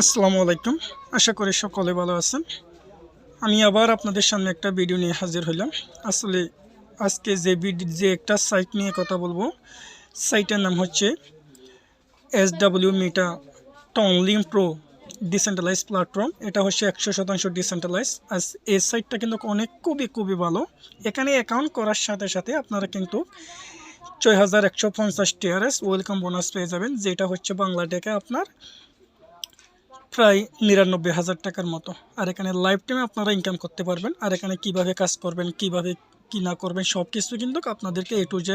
আসসালামু আলাইকুম। আশা করি সকলে ভালো আছেন। আমি আবার আপনাদের সামনে একটা ভিডিও নিয়ে হাজির হইলাম। আসলে আজকে যে একটা সাইট নিয়ে কথা বলবো, সাইটের নাম হচ্ছে SW মিটা টনলিং প্রো ডিসেন্ট্রালাইজ প্ল্যাটফর্ম। এটা হচ্ছে 100% ডিসেন্ট্রালাইজ। আর এই সাইটটা কিন্তু অনেক খুবই ভালো। এখানে অ্যাকাউন্ট করার সাথে সাথে আপনারা কিন্তু 6150 টিআরএস ওয়েলকাম বোনাস পেয়ে যাবেন, যেটা হচ্ছে বাংলা টাকায় আপনার প্রায় ৯৯,০০০ টাকার মতো। আর এখানে লাইফ টাইমে আপনারা ইনকাম করতে পারবেন। আর এখানে কিভাবে কাজ করবেন, কিভাবে কি না করবেন, সব কিছু কিন্তু আপনাদেরকে A to Z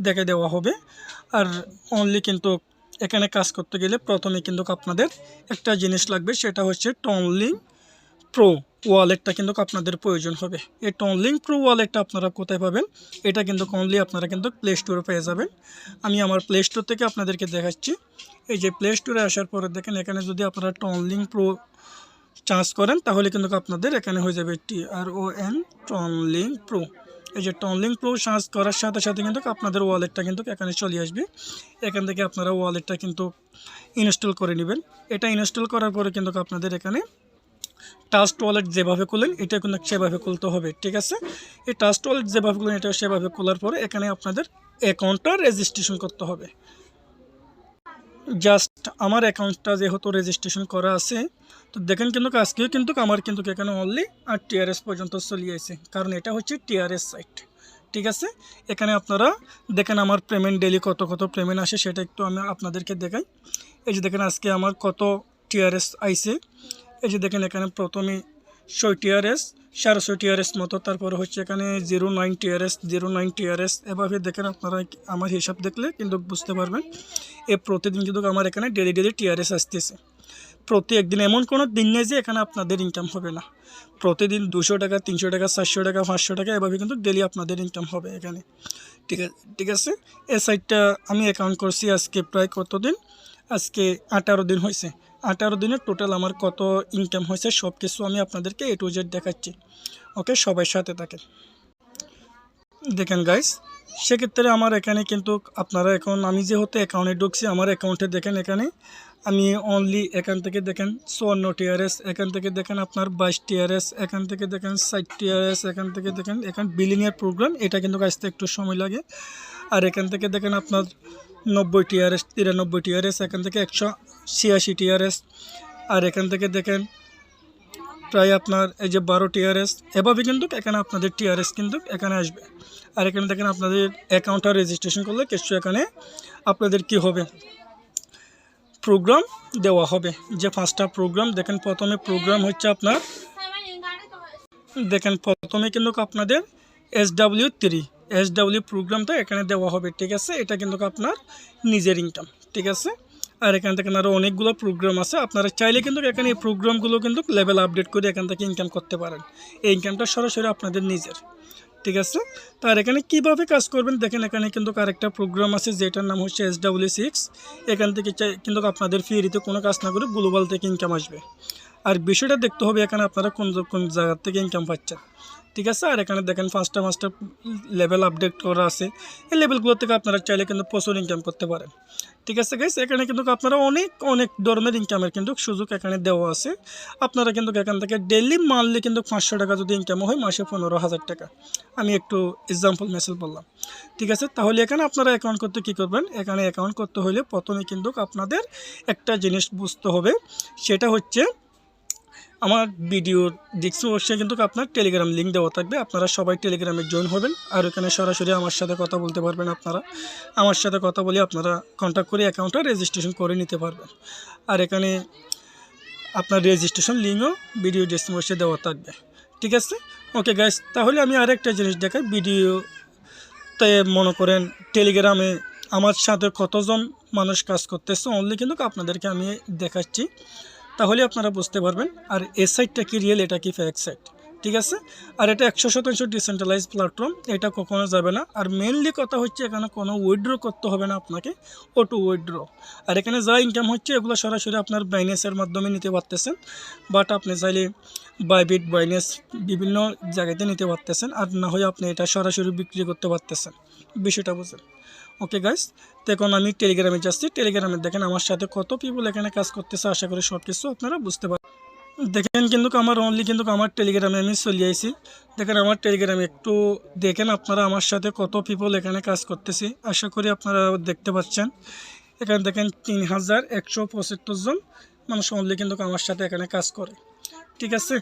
দেখে দেওয়া হবে। আর অনলি কিন্তু এখানে কাজ করতে গেলে প্রথমে কিন্তু আপনাদের একটা জিনিস লাগবে, সেটা হচ্ছে টনলিং প্রো ওয়ালেটটা কিন্তু আপনাদের প্রয়োজন হবে। এই টনলিং প্রো ওয়ালেটটা আপনারা কোথায় পাবেন? এটা কিন্তু অনলি আপনারা কিন্তু প্লে স্টোরে পেয়ে যাবেন। আমি আমার প্লে স্টোর থেকে আপনাদেরকে দেখাচ্ছি। এই যে প্লে স্টোরে আসার পরে দেখেন, এখানে যদি আপনারা টনলিং প্রো চার্জ করেন তাহলে কিন্তু আপনাদের এখানে হয়ে যাবে TRON টনলিং প্রো। এই যে টনলিং প্রো চার্জ করার সাথে সাথে কিন্তু আপনাদের ওয়ালেটটা কিন্তু এখানে চলে আসবে। এখান থেকে আপনারা ওয়ালেটটা কিন্তু ইনস্টল করে নেবেন। এটা ইনস্টল করার পরে কিন্তু আপনাদের এখানে ট্রাস্ট ওয়ালেট যেভাবে খুলেন এটা কিন্তু সেভাবে খুলতে হবে, ঠিক আছে? এই ট্রাস্ট ওয়ালেট যেভাবে খুলেন এটা সেভাবে খোলার পরে এখানে আপনাদের অ্যাকাউন্টটা রেজিস্ট্রেশন করতে হবে। জাস্ট আমার অ্যাকাউন্টটা যেহেতু রেজিস্ট্রেশন করা আছে, তো দেখেন কিন্তু আজকেও কিন্তু আমার কিন্তু এখানে অনলি 8 টিআরএস পর্যন্ত চলে আসে, কারণ এটা হচ্ছে টিআরএস সাইট, ঠিক আছে? এখানে আপনারা দেখেন আমার পেমেন্ট ডেলি কত পেমেন্ট আসে সেটা একটু আমি আপনাদেরকে দেখাই। এই যে দেখেন আজকে আমার কত টিআরএস আইছে। এই যে দেখেন এখানে প্রথমে 100 টিআরএস, 650 টিআরএস মতো, তারপরে হচ্ছে এখানে 09 টিআরএস, 09 টিআরএস। এভাবে দেখেন আপনারা আমার হিসাব দেখলে কিন্তু বুঝতে পারবেন প্রতিদিন কিন্তু আমার এখানে ডেলি টিআরএস আসতেছে। প্রতি একদিন এমন কোনো দিন নেই যে এখানে আপনাদের ইনকাম হবে না। প্রতিদিন 200 টাকা, 300 টাকা, 400 টাকা, 500 টাকা এভাবে কিন্তু ডেলি আপনাদের ইনকাম হবে এখানে, ঠিক আছে? এই সাইটটা আমি অ্যাকাউন্ট করছি আজকে প্রায় কতদিন, আজকে 18 দিন হয়েছে। 18 দিনের টোটাল আমার কত ইনকাম হয়েছে সব কিছু আমি আপনাদেরকে A to Z দেখাচ্ছি। ওকে, সবাই সাথে থাকেন। দেখেন গাইস, সেক্ষেত্রে আমার এখানে কিন্তু আপনারা এখন আমি যেহেতু অ্যাকাউন্টে ঢুকছি, আমার অ্যাকাউন্টে দেখেন এখানে আমি অনলি এখান থেকে দেখেন 54 টিআরএস, এখান থেকে দেখেন আপনার 22 টিআরএস, এখান থেকে দেখেন 60 টিআরএস, এখান থেকে দেখেন এখান বিলিনিয়ার প্রোগ্রাম, এটা কিন্তু আসতে একটু সময় লাগে। আর এখান থেকে দেখেন আপনার 90 টিআরএস, 93 টিআরএস, এখান থেকে 186 টিআরএস। আর এখান থেকে দেখেন প্রায় আপনার এই যে 12 টিআরএস। এভাবে কিন্তু এখানে আপনাদের টিআরএস কিন্তু এখানে আসবে। আর এখানে দেখেন আপনাদের অ্যাকাউন্টটা রেজিস্ট্রেশন করলে কিছু এখানে আপনাদের কি হবে, প্রোগ্রাম দেওয়া হবে। যে 5টা প্রোগ্রাম দেখেন, প্রথমে প্রোগ্রাম হচ্ছে আপনার দেখেন প্রথমে কিন্তু আপনাদের SW প্রোগ্রামটা এখানে দেওয়া হবে, ঠিক আছে? এটা কিন্তু আপনার নিজের ইনকাম, ঠিক আছে? আর এখান থেকে আরও অনেকগুলো প্রোগ্রাম আছে, আপনারা চাইলে কিন্তু এখানে এই প্রোগ্রামগুলো কিন্তু লেভেল আপডেট করে এখান থেকে ইনকাম করতে পারেন। এই ইনকামটা সরাসরি আপনাদের নিজের, ঠিক আছে? তার এখানে কিভাবে কাজ করবেন দেখেন, এখানে কিন্তু আরেকটা প্রোগ্রাম আছে যেটার নাম হচ্ছে SW6। এখান থেকে কিন্তু আপনাদের ফ্রিতে কোনো কাজ না করে গ্লোবাল থেকে ইনকাম আসবে। আর বিষয়টা দেখতে হবে এখানে আপনারা কোন জায়গা থেকে ইনকাম পাচ্ছেন, ঠিক আছে? আর এখানে দেখেন 5টা লেভেল আপডেট করা আছে। এই লেভেলগুলো থেকে আপনারা চাইলে কিন্তু প্রচুর ইনকাম করতে পারেন, ঠিক আছে গাইস? এখানে কিন্তু আপনারা অনেক ধরনের ইনকামের কিন্তু সুযোগ এখানে দেওয়া আছে। আপনারা কিন্তু এখান থেকে ডেইলি মানলে কিন্তু 500 টাকা যদি ইনকাম হয়, মাসে 15,000 টাকা। আমি একটু এক্সাম্পল মেসেজ বললাম, ঠিক আছে? তাহলে এখানে আপনারা অ্যাকাউন্ট করতে কী করবেন, এখানে অ্যাকাউন্ট করতে হলে প্রথমে কিন্তু আপনাদের একটা জিনিস বুঝতে হবে, সেটা হচ্ছে আমার ভিডিওর ডিসক্রিপশনে কিন্তু আপনার টেলিগ্রাম লিঙ্ক দেওয়া থাকবে। আপনারা সবাই টেলিগ্রামে জয়েন হবেন, আর ওখানে সরাসরি আমার সাথে কথা বলতে পারবেন। আপনারা আমার সাথে কথা বলে আপনারা কন্ট্যাক্ট করে অ্যাকাউন্টটা রেজিস্ট্রেশন করে নিতে পারবেন। আর এখানে আপনার রেজিস্ট্রেশন লিঙ্কও ভিডিও ডিসক্রিপশনে দেওয়া থাকবে, ঠিক আছে? ওকে গাইস, তাহলে আমি আরেকটা জিনিস দেখাই। ভিডিওতে মনে করেন টেলিগ্রামে আমার সাথে কতজন মানুষ কাজ করতেছে অনলি কিন্তু আপনাদেরকে আমি দেখাচ্ছি, তাহলে আপনারা বুঝতে পারবেন। আর এই সাইটটা কি রিয়েল, এটা কি ফেক সাইট, ঠিক আছে? আর এটা 100% ডিসেন্ট্রালাইজ প্ল্যাটফর্ম, এটা কখনো যাবে না। আর মেনলি কথা হচ্ছে এখানে কোনো উইথড্র করতে হবে না আপনাকে, অটো উইথড্র। আর এখানে যা ইনকাম হচ্ছে এগুলো সরাসরি আপনার বাইন্যান্সের মাধ্যমে নিতে পারতেছেন, বাট আপনি চাইলে বাইবিট, বাইন্যান্স বিভিন্ন জায়গাতে নিতে পারতেছেন। আর না হয় আপনি এটা সরাসরি বিক্রি করতে পারতেছেন, বিষয়টা বুঝেন? ওকে গাইস, তো এখন আমি টেলিগ্রামে যাচ্ছি। টেলিগ্রামে দেখেন আমার সাথে কত পিপল এখানে কাজ করতেছে, আশা করি সব কিছু আপনারা বুঝতে পারবেন। দেখেন কিন্তু আমার অনলি কিন্তু আমার টেলিগ্রামে আমি চলে আইছি। দেখেন আমার টেলিগ্রামে একটু দেখেন আপনারা আমার সাথে কত পিপল এখানে কাজ করতেছি, আশা করি আপনারা দেখতে পাচ্ছেন। এখানে দেখেন 3175 জন মানুষ অনলি কিন্তু আমার সাথে এখানে কাজ করে, ঠিক আছে।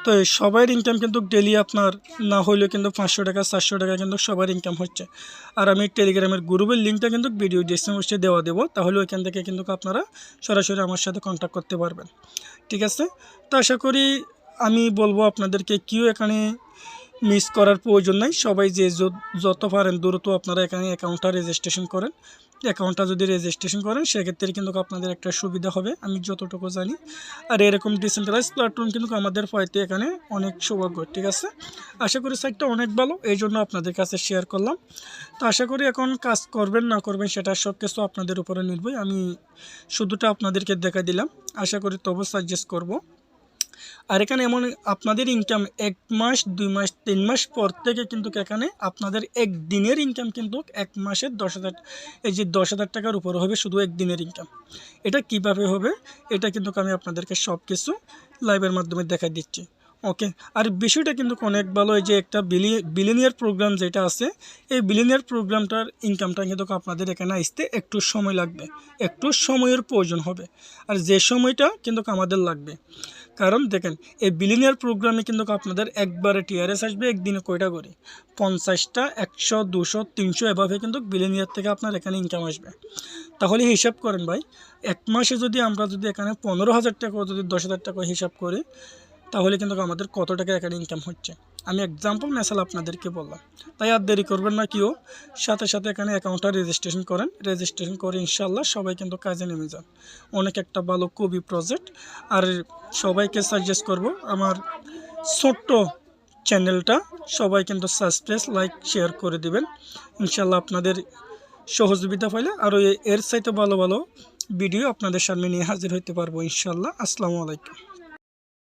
তো সবার ইনকাম কিন্তু ডেলি আপনার না হলেও কিন্তু 500 টাকা 400 টাকা কিন্তু সবার ইনকাম হচ্ছে। আর আমি টেলিগ্রামের গ্রুপের লিঙ্কটা কিন্তু ভিডিও ডিসক্রিপশনে দেবো, তাহলে ওইখান থেকে কিন্তু আপনারা সরাসরি আমার সাথে কন্ট্যাক্ট করতে পারবেন, ঠিক আছে। তো আশা করি আমি বলবো আপনাদেরকে কেউ এখানে মিস করার প্রয়োজন নাই। সবাই যে যত পারেন দ্রুত আপনারা এখানে অ্যাকাউন্টটা রেজিস্ট্রেশন করেন। অ্যাকাউন্টটা যদি রেজিস্ট্রেশন করেন সেক্ষেত্রে কিন্তু আপনাদের একটা সুবিধা হবে, আমি যতটুকু জানি। আর এরকম ডিসেন্ট্রালাইজ প্ল্যাটফর্ম কিন্তু আমাদের পাইতে এখানে অনেক সৌভাগ্য, ঠিক আছে। আশা করি সাইটটা অনেক ভালো, এই জন্য আপনাদের কাছে শেয়ার করলাম। তো আশা করি এখন কাজ করবেন না করবেন সেটা সব কিছু আপনাদের উপরে নির্ভর, আমি শুধুটা আপনাদেরকে দেখা দিলাম। আশা করি তবু সাজেস্ট করব। আর এখানে এমন আপনাদের ইনকাম 1 মাস 2 মাস 3 মাস পর থেকে কিন্তু এখানে আপনাদের একদিনের ইনকাম কিন্তু 1 মাসের 10,000, এই যে 10,000 টাকার উপরে হবে শুধু একদিনের ইনকাম। এটা কিভাবে হবে এটা কিন্তু আমি আপনাদেরকে সব কিছু লাইভের মাধ্যমে দেখা দিচ্ছি, ওকে। আর বিষয়টা কিন্তু অনেক ভালো, এই যে একটা বিলিনিয়ার প্রোগ্রাম যেটা আছে, এই বিলিনিয়ার প্রোগ্রামটার ইনকামটা কিন্তু আপনাদের এখানে আসতে একটু সময় লাগবে, একটু সময়ের প্রয়োজন হবে। আর যে সময়টা কিন্তু আমাদের লাগবে, কারণ দেখেন এই বিলিনিয়ার প্রোগ্রামে কিন্তু আপনাদের একবারে টিআরএস আসবে একদিনে কয়টা করে 50টা 100 200 300 এভাবে কিন্তু বিলিনিয়ার থেকে আপনার এখানে ইনকাম আসবে। তাহলে হিসাব করেন ভাই, 1 মাসে যদি আমরা যদি এখানে 15,000 টাকা যদি 10,000 টাকা হিসাব করি, তাহলে কিন্তু আমাদের কত টাকা এখানে ইনকাম হচ্ছে। আমি এক্সাম্পল মেসাল আপনাদেরকে বললাম। তাই আর দেরি করবেন না, কেউ সাথে সাথে এখানে অ্যাকাউন্টটা রেজিস্ট্রেশন করেন। রেজিস্ট্রেশন করে ইনশাল্লাহ সবাই কিন্তু কাজে নেমে যান। অনেক একটা ভালো খুবই প্রজেক্ট। আর সবাইকে সাজেস্ট করব আমার ছোট্ট চ্যানেলটা সবাই কিন্তু সাবস্ক্রাইব লাইক শেয়ার করে দিবেন। ইনশাল্লাহ আপনাদের সহযোগিতা পাইলে আরও এর চাইতে ভালো ভালো ভিডিও আপনাদের সামনে নিয়ে হাজির হতে পারবো ইনশাল্লাহ। আসসালামু আলাইকুম।